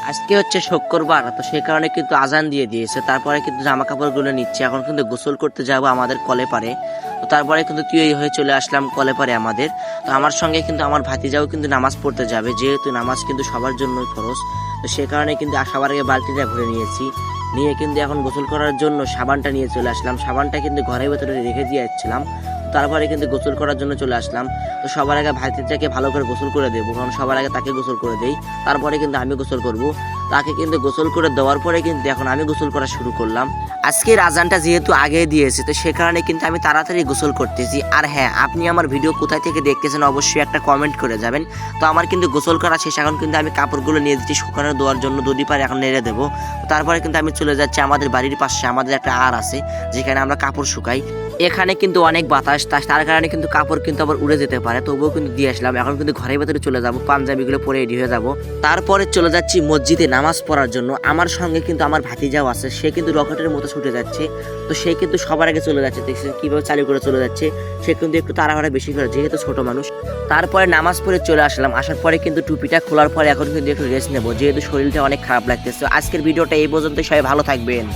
আজকে হচ্ছে শুক্রবার, তো সেই কারণে কিন্তু আজান দিয়ে দিয়েছে। তারপরে কিন্তু জামা কাপড়গুলো নিচ্ছে, এখন কিন্তু গোসল করতে যাব আমাদের কলে পারে। তো তারপরে কিন্তু তুই হয়ে চলে আসলাম কলে পারে আমাদের। তো আমার সঙ্গে কিন্তু আমার ভাতিজাও কিন্তু নামাজ পড়তে যাবে, যেহেতু নামাজ কিন্তু সবার জন্যই খরচ। তো সে কারণে কিন্তু সবার আগে বালতিটা ভরে নিয়েছি, নিয়ে কিন্তু এখন গোসল করার জন্য সাবানটা নিয়ে চলে আসলাম। সাবানটা কিন্তু ঘরের ভেতরে রেখে দিয়ে যাচ্ছিলাম, তারপরে কিন্তু গোসল করার জন্য চলে আসলাম। তো সবার আগে ভাতিজাকে ভালো করে গোসল করে দেবো, কারণ সবার আগে তাকে গোসল করে দেই, তারপরে কিন্তু আমি গোসল করব। তাকে কিন্তু গোসল করে দেওয়ার পরে কিন্তু এখন আমি গোসল করা শুরু করলাম। আজকের আজানটা যেহেতু আগে দিয়েছি, তো সে কারণে কিন্তু আমি তাড়াতাড়ি গোসল করতেছি। আর হ্যাঁ, আপনি আমার ভিডিও কোথায় থেকে দেখতেছেন অবশ্যই একটা কমেন্ট করে যাবেন। তো আমার কিন্তু গোসল করা শেষ, এখন কিন্তু আমি কাপড়গুলো নিয়ে দিচ্ছি শুকানো দেওয়ার জন্য, দুটি পারে এখন নেড়ে দেবো। তারপরে কিন্তু আমি চলে যাচ্ছি আমাদের বাড়ির পাশে, আমাদের একটা আর আছে যেখানে আমরা কাপড় শুকাই। এখানে কিন্তু অনেক বাতাস, তার কারণে কিন্তু কাপড় কিন্তু আবার উড়ে যেতে পারে, তবুও কিন্তু দিয়ে আসলাম। এখন কিন্তু ঘরের ভেতরে চলে যাবো, পাঞ্জাবিগুলো পরে রেডি হয়ে যাব। তারপরে চলে যাচ্ছি মসজিদে নামাজ পড়ার জন্য। আমার সঙ্গে কিন্তু আমার ভাতিজাও আছে, সে কিন্তু রকেটের মতো ছুটে যাচ্ছে। তো সে কিন্তু সবার আগে চলে যাচ্ছে, দেখছে কিভাবে চালু করে চলে যাচ্ছে। সে কিন্তু একটু তাড়াহুড়া বেশি করে, যেহেতু ছোট মানুষ। তারপরে নামাজ পড়ে চলে আসলাম, আসার পরে কিন্তু টুপিটা খোলার পরে এখন কিন্তু একটু রেস্ট নেবো, যেহেতু শরীরটা অনেক খারাপ লাগতেছে। আজকের ভিডিওটা এই পর্যন্ত, সবাই ভালো থাকবেন।